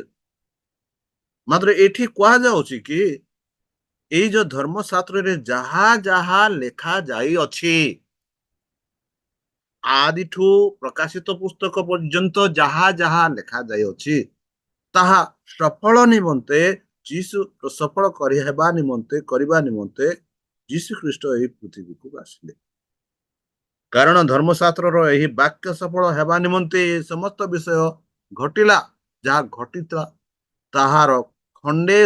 ମାତ୍ର ଏଠି କୁହାଯାଉଛି କି ଏଇ ଯୋଉ ଧର୍ମଶାସ୍ତ୍ରରେ ଯାହା ଯାହା ଲେଖା ଯାଇଅଛି ଆଦିଠୁ ପ୍ରକାଶିତ ପୁସ୍ତକ ପର୍ଯ୍ୟନ୍ତ ଯାହା ଯାହା ଲେଖା ଯାଇଅଛି ତାହା ସଫଳ ନିମନ୍ତେ ଯୀଶୁ ସଫଳ କରିବା ନିମନ୍ତେ ଯୀଶୁ ଖ୍ରୀଷ୍ଟ ଏହି ପୃଥିବୀକୁ ଆସିଲେ। କାରଣ ଧର୍ମଶାସ୍ତ୍ରର ଏହି ବାକ୍ୟ ସଫଳ ହେବା ନିମନ୍ତେ ଏ ସମସ୍ତ ବିଷୟ ଘଟିଲା। ଯାହା ଘଟିଥିଲା ତାହାର ଖଣ୍ଡେ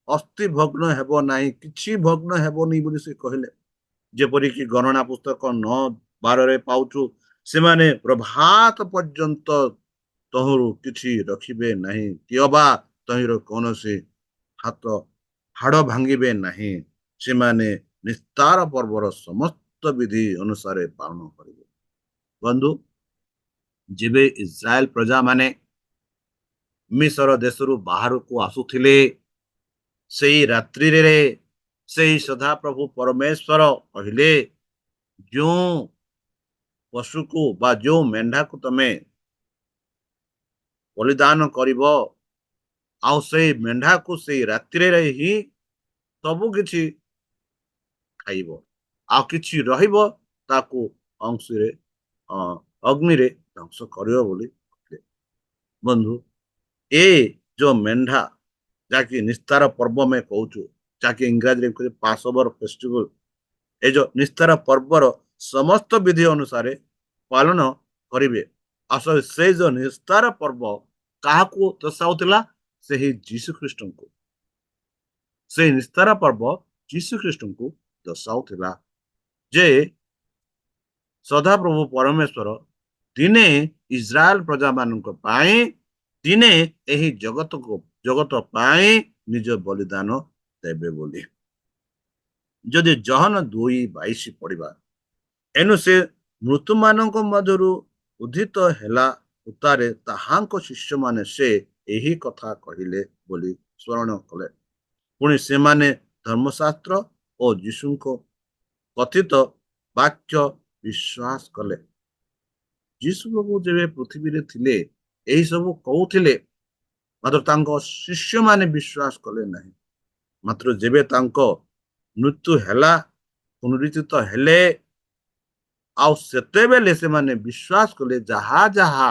ଅସ୍ଥି ଭଗ୍ନ ହେବ ନାହିଁ, କିଛି ଭଗ୍ନ ହେବନି ବୋଲି ସେ କହିଲେ। ଯେପରିକି ଗଣନା ପୁସ୍ତକ 9:12 ପାଉଛୁ, ସେମାନେ ପ୍ରଭାତ ପର୍ଯ୍ୟନ୍ତ ତହରୁ କିଛି ରଖିବେ ନାହିଁ, କିଏ ବା ତହିଁର କୌଣସି ହାତ ହାଡ଼ ଭାଙ୍ଗିବେ ନାହିଁ। ସେମାନେ ନିସ୍ତାର ପର୍ବର ସମସ୍ତ ବିଧି ଅନୁସାରେ ପାଳନ କରିବେ। ବନ୍ଧୁ, ଯେବେ ଇସ୍ରାଏଲ ପ୍ରଜାମାନେ ମିଶର ଦେଶରୁ ବାହାରକୁ ଆସୁଥିଲେ, ସେଇ ରାତ୍ରିରେ ସେଇ ସଦାପ୍ରଭୁ ପରମେଶ୍ୱର କହିଲେ, ଯେଉଁ ପଶୁକୁ ବା ଯେଉଁ ମେଣ୍ଢାକୁ ତମେ ବଳିଦାନ କରିବ, ଆଉ ସେଇ ମେଣ୍ଢାକୁ ସେଇ ରାତ୍ରିରେ ହିଁ ସବୁ କିଛି ଖାଇବ, ଆଉ କିଛି ରହିବ ତାକୁ ଅଂଶରେ ଅଗ୍ନିରେ ଧ୍ୱଂସ କରିବ ବୋଲି କହିଲେ। ବନ୍ଧୁ, ଏ ଯୋଉ ମେଣ୍ଢା ଯାହାକି ନିସ୍ତାର ପର୍ବ ଆମେ କହୁଛୁ, ଯାହାକି ଇଂରାଜୀରେ କହୁଛେ ପାସ୍ ଓଭର ଫେଷ୍ଟିଭାଲ, ଏ ଯୋଉ ନିସ୍ତାର ପର୍ବର ସମସ୍ତ ବିଧି ଅନୁସାରେ ପାଳନ କରିବେ। ଆଉ ସେଇ ଯୋଉ ନିସ୍ତାର ପର୍ବ କାହାକୁ ଦର୍ଶାଉଥିଲା? ସେହି ଯୀଶୁ ଖ୍ରୀଷ୍ଟଙ୍କୁ। ସେଇ ନିସ୍ତାର ପର୍ବ ଯୀଶୁ ଖ୍ରୀଷ୍ଟଙ୍କୁ ଦର୍ଶାଉଥିଲା ଯେ ସଦାପ୍ରଭୁ ପରମେଶ୍ୱର ଦିନେ ଇସ୍ରାଏଲ ପ୍ରଜାମାନଙ୍କ ପାଇଁ, ଦିନେ ଏହି ଜଗତ ପାଇଁ ନିଜ ବଳିଦାନ ଦେବେ ବୋଲି। ଯଦି ଜହନ 2:22 ପଢିବା, ଏଣୁ ସେ ମୃତ୍ୟୁମାନଙ୍କ ମଧ୍ୟରୁ ଉଦ୍ଧିତ ହେଲା ଉତ୍ତାରେ ତାହାଙ୍କ ଶିଷ୍ୟମାନେ ସେ ଏହି କଥା କହିଲେ ବୋଲି ସ୍ମରଣ କଲେ। ପୁଣି ସେମାନେ ଧର୍ମଶାସ୍ତ୍ର ଓ ଯୀଶୁଙ୍କ କଥିତ ବାକ୍ୟ ବିଶ୍ୱାସ କଲେ। ଯୀଶୁ ପ୍ରଭୁ ଯେବେ ପୃଥିବୀରେ ଥିଲେ ଏହି ସବୁ କହୁଥିଲେ, ମାତ୍ର ତାଙ୍କ ଶିଷ୍ୟମାନେ ବିଶ୍ୱାସ କଲେ ନାହିଁ। ମାତ୍ର ଯେବେ ତାଙ୍କ ମୃତ୍ୟୁ ହେଲା, ପୁନରୁତ୍ଥିତ ହେଲେ, ଆଉ ସେତେବେଳେ ସେମାନେ ବିଶ୍ୱାସ କଲେ ଯାହା ଯାହା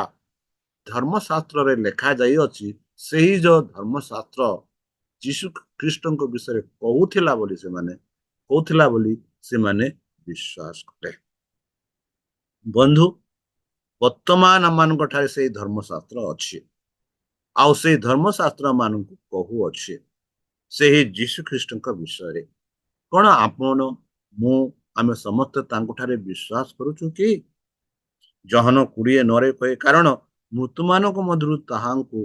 ଧର୍ମଶାସ୍ତ୍ରରେ ଲେଖା ଯାଇଅଛି, ସେହି ଯୋଉ ଧର୍ମଶାସ୍ତ୍ର ଯୀଶୁ ଖ୍ରୀଷ୍ଟଙ୍କ ବିଷୟରେ କହୁଥିଲା ବୋଲି ସେମାନେ ବିଶ୍ୱାସ କଲେ। ବନ୍ଧୁ, ବର୍ତ୍ତମାନ ଆମମାନଙ୍କ ଠାରେ ସେଇ ଧର୍ମଶାସ୍ତ୍ର ଅଛି, ଆଉ ସେଇ ଧର୍ମଶାସ୍ତ୍ର ମାନଙ୍କୁ କହୁଅଛି ସେହି ଯୀଶୁ ଖ୍ରୀଷ୍ଟଙ୍କ ବିଷୟରେ। କଣ ଆପଣ ମୁଁ ଆମେ ସମସ୍ତେ ତାଙ୍କ ଠାରେ ବିଶ୍ୱାସ କରୁଛୁ କି? ଜହନ 20:9 କହେ, କାରଣ ମୃତ୍ୟୁମାନଙ୍କ ମଧ୍ୟରୁ ତାହାଙ୍କୁ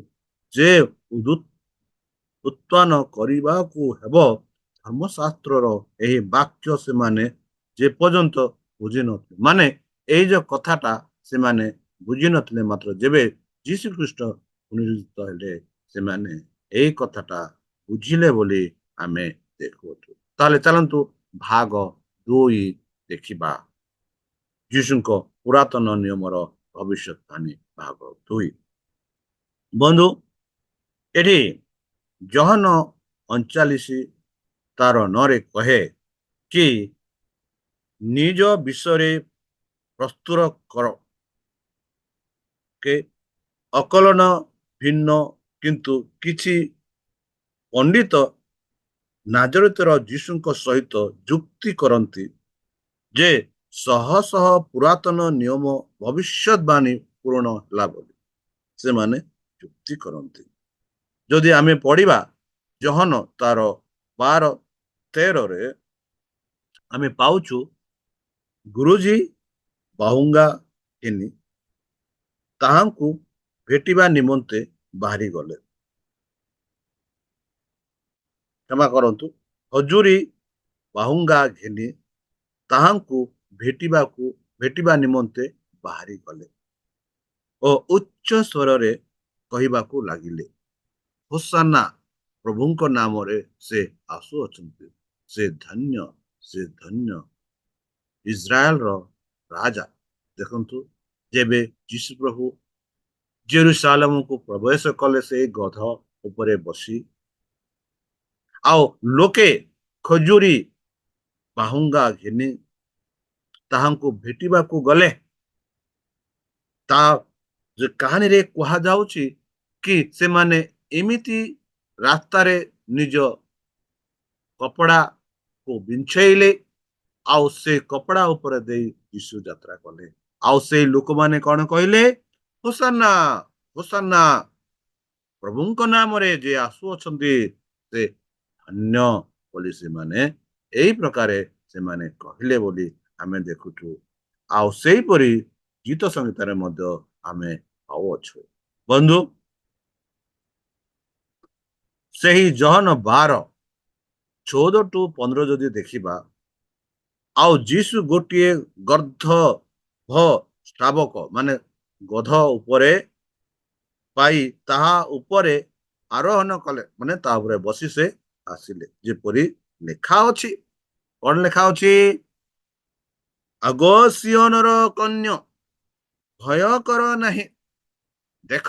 ଯେ ଉତ୍ଥାନ କରିବାକୁ ହେବ, ଧର୍ମଶାସ୍ତ୍ରର ଏହି ବାକ୍ୟ ସେମାନେ ଯେପର୍ଯ୍ୟନ୍ତ ବୁଝିନଥିଲେ, ମାନେ ଏଇ ଯୋଉ କଥାଟା ସେମାନେ ବୁଝିନଥିଲେ, ମାତ୍ର ଯେବେ ଯୀଶୁ ଖ୍ରୀଷ୍ଟ ପୁନରୁତ୍ଥିତ ହେଲେ ସେମାନେ ଏଇ କଥାଟା ବୁଝିଲେ ବୋଲି ଆମେ ଦେଖୁଅଛୁ। ତାହେଲେ ଚାଲନ୍ତୁ ଭାଗ 2 ଦେଖିବା। ଯୀଶୁଙ୍କ ପୁରାତନ ନିୟମର ଭବିଷ୍ୟତବାଣୀ ଭାଗ 2। ବନ୍ଧୁ, ଏଠି ଜହନ 39:9 କହେ କି ନିଜ ବିଷୟରେ ପ୍ରସ୍ତୁତ କର କେ ଅକଲନ ଭିନ୍ନ, କିନ୍ତୁ କିଛି ପଣ୍ଡିତ ନାଜରେଥର ଯୀଶୁଙ୍କ ସହିତ ଯୁକ୍ତି କରନ୍ତି ଯେ ଶହ ଶହ ପୁରାତନ ନିୟମ ଭବିଷ୍ୟତବାଣୀ ପୂରଣ ହେଲା ବୋଲି ସେମାନେ ଯୁକ୍ତି କରନ୍ତି। ଯଦି ଆମେ ପଢିବା ଜହନ ତାର 12:13 ଆମେ ପାଉଛୁ, ଗୁରୁଜୀ ବାହୁଙ୍ଗା ଘେନି ତାହାଙ୍କୁ ଭେଟିବା ନିମନ୍ତେ ବାହାରି ଗଲେ। କ୍ଷମା କରନ୍ତୁ, ହଜୁରୀ ବାହୁଙ୍ଗା ଘେନି ତାହାଙ୍କୁ ଭେଟିବା ନିମନ୍ତେ ବାହାରି ଗଲେ ଓ ଉଚ୍ଚ ସ୍ୱରରେ କହିବାକୁ ଲାଗିଲେ, ହୋଶାନା, ପ୍ରଭୁଙ୍କ ନାମରେ ସେ ଆସୁଅଛନ୍ତି, ସେ ଧନ୍ୟ, ସେ ଧନ୍ୟ, ଇସ୍ରାଏଲର ରାଜା। ଦେଖନ୍ତୁ, ଯେବେ ଯୀଶୁ ପ୍ରଭୁ ଜେରୁସାଲେମକୁ ପ୍ରବେଶ କଲେ ସେଇ ଗଧ ଉପରେ ବସି, ଆଉ ଲୋକେ ଖଜୁରୀ ବାହୁଙ୍ଗା ଘେନି ତାହାଙ୍କୁ ଭେଟିବାକୁ ଗଲେ। ତା କାହାଣୀରେ କୁହାଯାଉଛି କି ସେମାନେ ଏମିତି ରାସ୍ତାରେ ନିଜ କପଡାକୁ ବିଞ୍ଛେଇଲେ, ଆଉ ସେ କପଡା ଉପରେ ଦେଇ ଯୀଶୁ ଯାତ୍ରା କଲେ। ଆଉ ସେଇ ଲୋକମାନେ କଣ କହିଲେ? ହୋସାନା, ହୋସାନା, ପ୍ରଭୁଙ୍କ ନାମରେ ଯିଏ ଆସୁଅଛନ୍ତି ସେ ଧନ୍ୟ ବୋଲି ସେମାନେ ଏଇ ପ୍ରକାରେ ସେମାନେ କହିଲେ ବୋଲି ଆମେ ଦେଖୁଛୁ। ଆଉ ସେଇପରି ଗୀତ ସଂହିତାରେ ମଧ୍ୟ ଆମେ ପାଉଅଛୁ। ବନ୍ଧୁ, ସେହି ଜହନ 12:14-15 ଯଦି ଦେଖିବା, ଆଉ ଯୀଶୁ ଗୋଟିଏ ଗର୍ଦ୍ଦଭ ଶାବକ ମାନେ ଗଧ ଉପରେ ପାଇ ତାହା ଉପରେ ଆରୋହଣ କଲେ, ମାନେ ତା ଉପରେ ବସି ସେ ଆସିଲେ, ଯେପରି ଲେଖା ଅଛି। କଣ ଲେଖା ଅଛି? ଆଗ ସିଓନର କନ୍ୟା, ଭୟ କର ନାହିଁ, ଦେଖ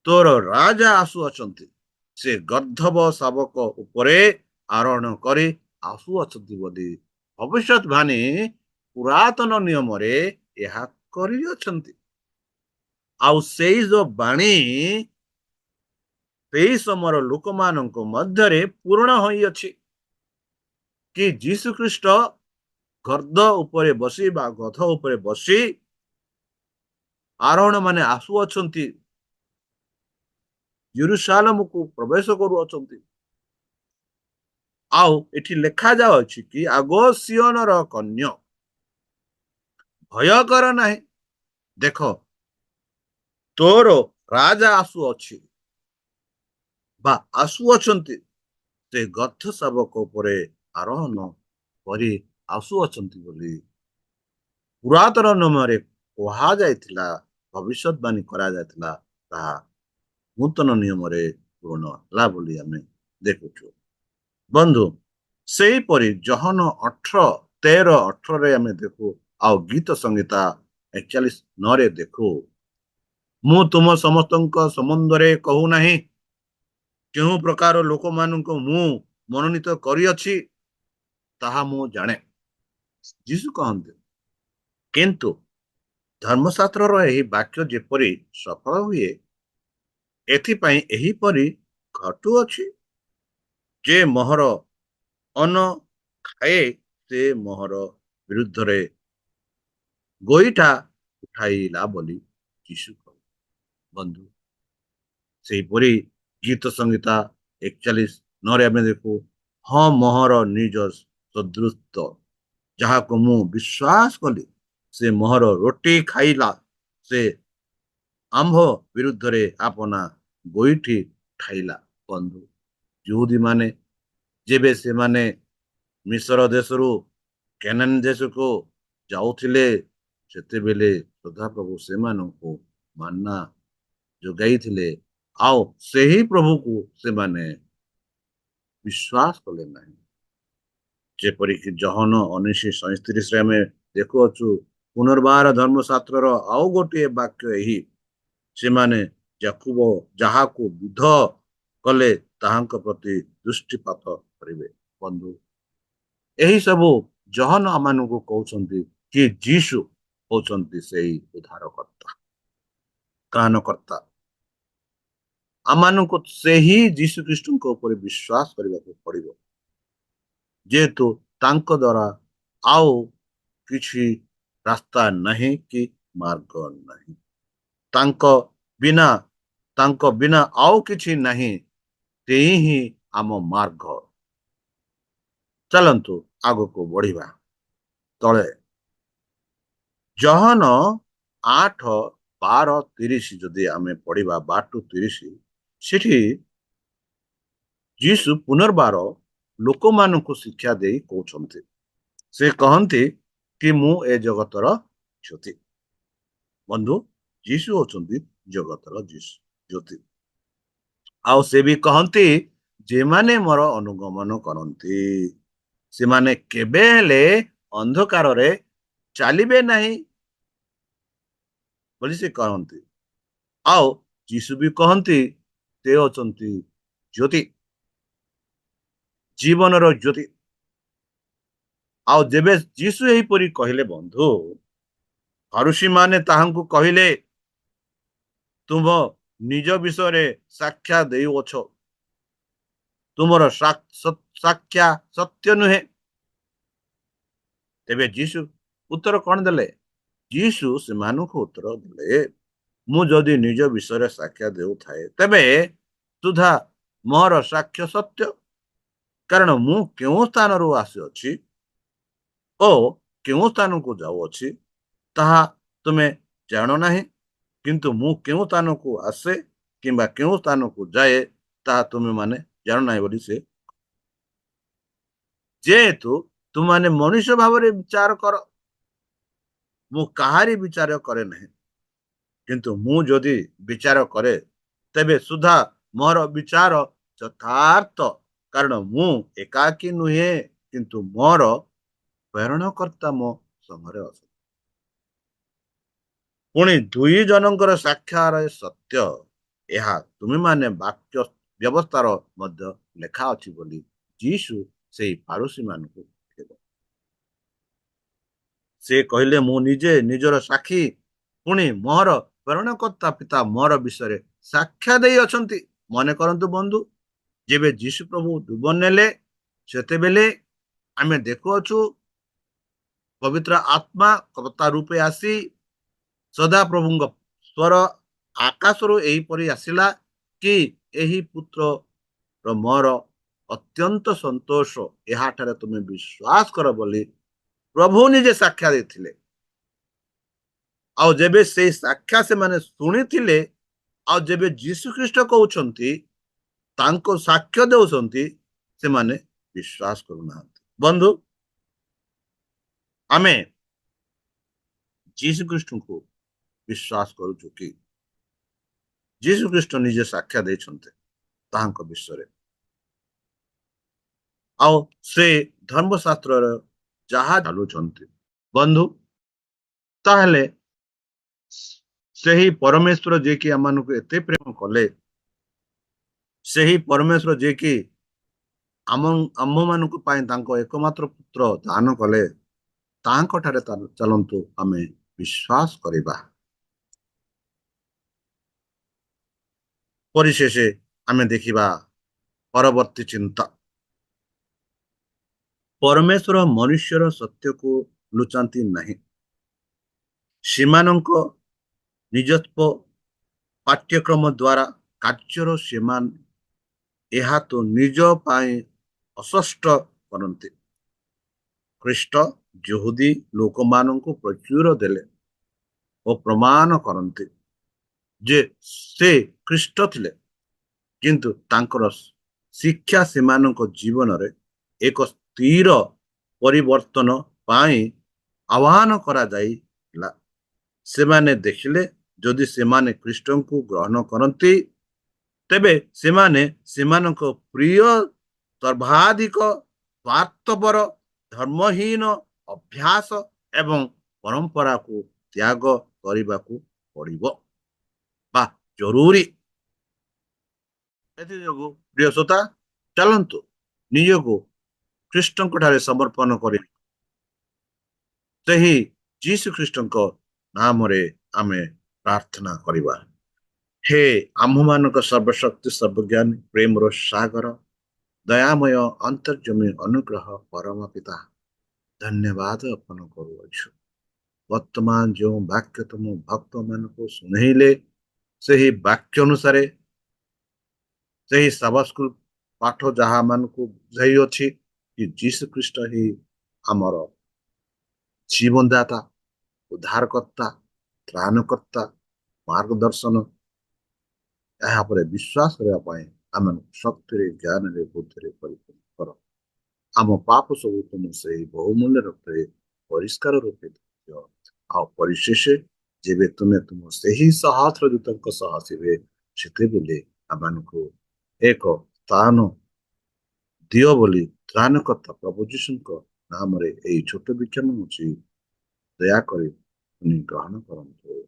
ତୋର ରାଜା ଆସୁଅଛନ୍ତି। ସେ ଗର୍ଦ୍ଦଭ ଶାବକ ଉପରେ ଆରୋହଣ କରି ଆସୁଅଛନ୍ତି ବୋଲି ଭବିଷ୍ୟତବାଣୀ ପୁରାତନ ନିୟମରେ ଏହା କରିଅଛନ୍ତି। ଆଉ ସେଇ ଯୋଉ ବାଣୀ ସେଇ ସମୟର ଲୋକମାନଙ୍କ ମଧ୍ୟରେ ପୂରଣ ହୋଇଅଛି କି ଯୀଶୁ ଖ୍ରୀଷ୍ଟ ଗର୍ଦ୍ଦ ଉପରେ ବସି ବା ଗଧ ଉପରେ ବସି ଆରୋହଣ ମାନେ ଆସୁଅଛନ୍ତି, ଜେରୁସାଲେମକୁ ପ୍ରବେଶ କରୁଅଛନ୍ତି। ଆଉ ଏଠି ଲେଖା ଯାଉଛି କି ଆଗ ସିଓନର କନ୍ୟା, ଭୟ କର ନାହିଁ, ଦେଖ ତୋର ରାଜା ଆସୁଅଛି ବା ଆସୁଅଛନ୍ତି। ସେ ଗର୍ଦ୍ଦ ଶାବକ ଉପରେ ଆରୋହଣ କରି ଆସୁଅଛନ୍ତି ବୋଲି ପୁରାତନ ନିୟମରେ କୁହାଯାଇଥିଲା, ଭବିଷ୍ୟତବାଣୀ କରାଯାଇଥିଲା। ତାହା ନୂତନ ନିୟମରେ ପୂରଣ ହେଲା ବୋଲି ଆମେ ଦେଖୁଛୁ। ବନ୍ଧୁ, ସେହିପରି ଜହନ 18:13-18ରେ ଆମେ ଦେଖୁ, ଆଉ ଗୀତ ସଂହିତା 41:9ରେ ଦେଖୁ, ମୁଁ ତୁମ ସମସ୍ତଙ୍କ ସମ୍ବନ୍ଧରେ କହୁନାହିଁ, କେଉଁ ପ୍ରକାର ଲୋକମାନଙ୍କୁ ମୁଁ ମନୋନୀତ କରିଅଛି ତାହା ମୁଁ ଜାଣେ। ଯୀଶୁ କହନ୍ତି, କିନ୍ତୁ ଧର୍ମଶାସ୍ତ୍ରର ଏହି ବାକ୍ୟ ଯେପରି ସଫଳ ହୁଏ, ଏଥିପାଇଁ ଏହିପରି ଘଟୁଅଛି ଯେ ମୋହର ଅନ୍ନ ଖାଏ ସେ ମୋହର ବିରୁଦ୍ଧରେ ଗୋଇଠା ଉଠାଇଲା ବୋଲି ଯୀଶୁ କହିଲେ। ବନ୍ଧୁ, ସେହିପରି ଗୀତ ସଂହିତା 41:9ରେ ଆମେ ଦେଖୁ, ହଁ ମୋହର ନିଜ ସଦୃଶ ଯାହାକୁ ମୁଁ ବିଶ୍ୱାସ କଲି, ସେ ମୋହର ରୋଟି ଖାଇଲା, ସେ ଆମ୍ଭ ବିରୁଦ୍ଧରେ ଆପଣା ଗୋଇଠି ଉଠାଇଲା। ବନ୍ଧୁ, ଯହୁଦୀ ମାନେ ଯେବେ ସେମାନେ ମିଶର ଦେଶରୁ କେନାନ ଦେଶକୁ ଯାଉଥିଲେ, ସେତେବେଳେ ସଦାପ୍ରଭୁ ସେମାନଙ୍କୁ ମାନ୍ନା ଯୋଗାଇଥିଲେ, ଆଉ ସେହି ପ୍ରଭୁକୁ ସେମାନେ ବିଶ୍ୱାସ କଲେ ନାହିଁ। ଯେପରିକି ଜହନ 19:37ରେ ଆମେ ଦେଖୁଅଛୁ, ପୁନର୍ବାର ଧର୍ମଶାସ୍ତ୍ରର ଆଉ ଗୋଟିଏ ବାକ୍ୟ ଏହି, ସେମାନେ ଯାହାକୁ ବୁଦ୍ଧ କଲେ ତାହାଙ୍କ ପ୍ରତି ଦୃଷ୍ଟିପାତ କରିବେ। ବନ୍ଧୁ, ଏହି ସବୁ ଜହନ ଆମମାନଙ୍କୁ କହୁଛନ୍ତି କି ଯୀଶୁ ହଉଛନ୍ତି ସେଇ ଉଦ୍ଧାରକର୍ତ୍ତା, ତ୍ରାଣକର୍ତ୍ତା। ଆମମାନଙ୍କୁ ସେହି ଯୀଶୁ ଖ୍ରୀଷ୍ଟଙ୍କ ଉପରେ ବିଶ୍ୱାସ କରିବାକୁ ପଡିବ, ଯେହେତୁ ତାଙ୍କ ଦ୍ୱାରା ଆଉ କିଛି ରାସ୍ତା ନାହିଁ କି ମାର୍ଗ ନାହିଁ। ତାଙ୍କ ବିନା ତାଙ୍କ ବିନା ଆଉ କିଛି ନାହିଁ, ସେଇ ହିଁ ଆମ ମାର୍ଗ। ଚାଲନ୍ତୁ ଆଗକୁ ବଢିବା। ତଳେ ଜହନ 8:12-30 ଯଦି ଆମେ ପଢିବା, 12-30, ସେଠି ଯୀଶୁ ପୁନର୍ବାର ଲୋକମାନଙ୍କୁ ଶିକ୍ଷା ଦେଇ କହୁଛନ୍ତି। ସେ କହନ୍ତି କି ମୁଁ ଏ ଜଗତର ଜ୍ୟୋତି। ବନ୍ଧୁ, ଯୀଶୁ ହଉଛନ୍ତି ଜଗତର ଜ୍ୟୋତି। ଆଉ ସେ ବି କହନ୍ତି, ଯେମାନେ ମୋର ଅନୁଗମନ କରନ୍ତି ସେମାନେ କେବେ ହେଲେ ଅନ୍ଧକାରରେ ଚାଲିବେ ନାହିଁ ବୋଲି ସେ କହନ୍ତି। ଆଉ ଯୀଶୁ ବି କହନ୍ତି ସେ ଅଛନ୍ତି ଜ୍ୟୋତି, ଜୀବନର ଜ୍ୟୋତି। ଆଉ ଯେବେ ଯୀଶୁ ଏହିପରି କହିଲେ ବନ୍ଧୁ, ଫରୁସି ମାନେ ତାହାଙ୍କୁ କହିଲେ, ତୁମ ନିଜ ବିଷୟରେ ସାକ୍ଷ୍ୟ ଦେଉଅଛ, ତୁମର ସାକ୍ଷ୍ୟ ସତ୍ୟ ନୁହେଁ। ତେବେ ଯୀଶୁ ଉତ୍ତର କଣ ଦେଲେ? ଯୀଶୁ ସେମାନଙ୍କୁ ଉତ୍ତର ଦେଲେ, ମୁଁ ଯଦି ନିଜ ବିଷୟରେ ସାକ୍ଷ୍ୟ ଦେଉଥାଏ ତେବେ ସୁଦ୍ଧା ମୋର ସାକ୍ଷ୍ୟ ସତ୍ୟ, କାରଣ ମୁଁ କେଉଁ ସ୍ଥାନରୁ ଆସିଅଛି ଓ କେଉଁ ସ୍ଥାନକୁ ଯାଉଅଛି ତାହା ତୁମେ ଜାଣ ନାହିଁ, କିନ୍ତୁ ମୁଁ କେଉଁ ସ୍ଥାନକୁ ଆସେ କିମ୍ବା କେଉଁ ସ୍ଥାନକୁ ଯାଏ ତାହା ତୁମେ ମାନେ ଜାଣ ନାହିଁ ବୋଲି ସେ, ଯେହେତୁ ତୁମମାନେ ମନୁଷ୍ୟ ଭାବରେ ବିଚାର କର, ମୁଁ କାହାରି ବିଚାର କରେ ନାହିଁ, କିନ୍ତୁ ମୁଁ ଯଦି ବିଚାର କରେ ତେବେ ସୁଦ୍ଧା ମୋର ବିଚାର ଯଥାର୍ଥ, କାରଣ ମୁଁ ଏକାକୀ ନୁହେଁ, କିନ୍ତୁ ମୋର ପ୍ରେରଣକର୍ତ୍ତା ମୋ ସଙ୍ଗରେ ଅଛନ୍ତି। ପୁଣି ଦୁଇ ଜଣଙ୍କର ସାକ୍ଷାତ ସତ୍ୟ, ଏହା ତୁମେମାନେ ବାକ୍ୟ ବ୍ୟବସ୍ଥାର ମଧ୍ୟ ଲେଖା ଅଛି ବୋଲି ଯୀଶୁ ସେଇ ଫାରୁସୀ ମାନଙ୍କୁ କହିଲେ। ସେ କହିଲେ, ମୁଁ ନିଜେ ନିଜର ସାକ୍ଷୀ, ପୁଣି ମୋର ପ୍ରେରଣକର୍ତ୍ତା ପିତା ମୋର ବିଷୟରେ ସାକ୍ଷ୍ୟ ଦେଇ ଅଛନ୍ତି। ମନେ କରନ୍ତୁ ବନ୍ଧୁ, ଯେବେ ଯୀଶୁ ପ୍ରଭୁ ଡୁବ ନେଲେ ସେତେବେଳେ ଆମେ ଦେଖୁଅଛୁ ପବିତ୍ର ଆତ୍ମା କର୍ତ୍ତା ରୂପେ ଆସି ସଦାପ୍ରଭୁଙ୍କ ସ୍ୱର ଆକାଶରୁ ଏହିପରି ଆସିଲା କି ଏହି ପୁତ୍ର ମୋର ଅତ୍ୟନ୍ତ ସନ୍ତୋଷ, ଏହାଠାରେ ତୁମେ ବିଶ୍ୱାସ କର ବୋଲି ପ୍ରଭୁ ନିଜେ ସାକ୍ଷ୍ୟ ଦେଇଥିଲେ। ଆଉ ଯେବେ ସେଇ ସାକ୍ଷ୍ୟ ସେମାନେ ଶୁଣିଥିଲେ, ଆଉ ଯେବେ ଯୀଶୁ ଖ୍ରୀଷ୍ଟ କହୁଛନ୍ତି ତାଙ୍କ ସାକ୍ଷ୍ୟ ଦେଉଛନ୍ତି, ସେମାନେ ବିଶ୍ୱାସ କରୁନାହାନ୍ତି। ବନ୍ଧୁ, ଆମେ ଯୀଶୁ ଖ୍ରୀଷ୍ଟଙ୍କୁ ବିଶ୍ୱାସ କରୁଛୁ କି? ଯୀଶୁ ଖ୍ରୀଷ୍ଟ ନିଜେ ସାକ୍ଷ୍ୟ ଦେଇଛନ୍ତି ତାହାଙ୍କ ବିଷୟରେ, ଆଉ ସେ ଧର୍ମଶାସ୍ତ୍ରର ଯାହା ଚାଲୁଛନ୍ତି ବନ୍ଧୁ, ତାହେଲେ ସେହି ପରମେଶ୍ୱର ଯିଏକି ଆମମାନଙ୍କୁ ଏତେ ପ୍ରେମ କଲେ, ସେହି ପରମେଶ୍ୱର ଯିଏକି ଆମ୍ଭମାନଙ୍କ ପାଇଁ ତାଙ୍କ ଏକମାତ୍ର ପୁତ୍ର ଦାନ କଲେ, ତାଙ୍କ ଠାରେ ଚାଲନ୍ତୁ ଆମେ ବିଶ୍ୱାସ କରିବା। ପରିଶେଷେ ଆମେ ଦେଖିବା ପରବର୍ତ୍ତୀ ଚିନ୍ତା। ପରମେଶ୍ୱର ମନୁଷ୍ୟର ସତ୍ୟକୁ ଲୁଚାନ୍ତି ନାହିଁ। ସେମାନଙ୍କ ନିଜସ୍ୱ ପାଠ୍ୟକ୍ରମ ଦ୍ୱାରା କାର୍ଯ୍ୟର ସେମାନେ ଏହା ତ ନିଜ ପାଇଁ ଅସ୍ପଷ୍ଟ କରନ୍ତି। ଖ୍ରୀଷ୍ଟ ଯହୁଦୀ ଲୋକମାନଙ୍କୁ ପ୍ରଚୁର ଦେଲେ ଓ ପ୍ରମାଣ କରନ୍ତି ଯେ ସେ ଖ୍ରୀଷ୍ଟ ଥିଲେ, କିନ୍ତୁ ତାଙ୍କର ଶିକ୍ଷା ସେମାନଙ୍କ ଜୀବନରେ ଏକ ସ୍ଥିର ପରିବର୍ତ୍ତନ ପାଇଁ ଆହ୍ୱାନ କରାଯାଇଥିଲା। ସେମାନେ ଦେଖିଲେ ଯଦି ସେମାନେ ଖ୍ରୀଷ୍ଟଙ୍କୁ ଗ୍ରହଣ କରନ୍ତି ତେବେ ସେମାନେ ସେମାନଙ୍କ ପ୍ରିୟ ସର୍ବାଧିକ ସ୍ୱାର୍ଥପର ଧର୍ମହୀନ ଅଭ୍ୟାସ ଏବଂ ପରମ୍ପରାକୁ ତ୍ୟାଗ କରିବାକୁ ପଡ଼ିବ ବା ଜରୁରୀ। ଏଥିଯୋଗୁଁ ପ୍ରିୟ ଶ୍ରୋତା, ଚାଲନ୍ତୁ ନିଜକୁ ଖ୍ରୀଷ୍ଟଙ୍କ ଠାରେ ସମର୍ପଣ କରି ସେହି ଯୀଶୁ ଖ୍ରୀଷ୍ଟଙ୍କ ନାମରେ ଆମେ ପ୍ରାର୍ଥନା କରିବା। ହେ ଆମ୍ଭମାନଙ୍କ ସର୍ବଶକ୍ତି ସର୍ବଜ୍ଞାନୀ ପ୍ରେମର ସାଗର, ଦୟାମୟ ଅନ୍ତର୍ଜମୀ ଅନୁଗ୍ରହ ପରମ ପିତା, ଧନ୍ୟବାଦ ଅର୍ପଣ କରୁଅଛୁ। ବର୍ତ୍ତମାନ ଯେଉଁ ବାକ୍ୟ ତୁମ ଭକ୍ତମାନଙ୍କୁ ଶୁଣେଇଲେ, ସେହି ବାକ୍ୟ ଅନୁସାରେ ସେହି ସାବାସ୍କୁଲ ପାଠ ଯାହା ମାନଙ୍କୁ ବୁଝାଇଅଛି କି ଯୀଶୁ ଖ୍ରୀଷ୍ଟ ହିଁ ଆମର ଜୀବନଦାତା, ଉଦ୍ଧାରକର୍ତ୍ତା, ତ୍ରାଣକର୍ତ୍ତା, ମାର୍ଗଦର୍ଶନ, ଏହାପରେ ବିଶ୍ୱାସ କରିବା ପାଇଁ ଆମମାନଙ୍କୁ ଶକ୍ତିରେ, ଜ୍ଞାନରେ, ବୁଦ୍ଧିରେ ପରିପୂର୍ଣ୍ଣ କର। ଆମ ପାପ ସବୁ ତୁମ ସେହି ବହୁମୂଲ୍ୟ ରକ୍ତରେ ପରିଷ୍କାର ରୂପେ ଦିଅ। ଆଉ ପରିଶେଷେ ଯେବେ ତୁମେ ତୁମ ସେହି ସହସ୍ର ଦୂତଙ୍କ ସହ ଆସିବେ, ସେତେବେଳେ ଆମମାନଙ୍କୁ ଏକ ସ୍ଥାନ ଦିଅ ବୋଲି ତ୍ରାଣକର୍ତ୍ତା ପ୍ରଭୁ ଯୀଶୁଙ୍କ ନାମରେ ଏହି ଛୋଟ ବିକ୍ଷମ ଅଛି। ଦୟାକରି ଶୁଣି ଗ୍ରହଣ କରନ୍ତୁ।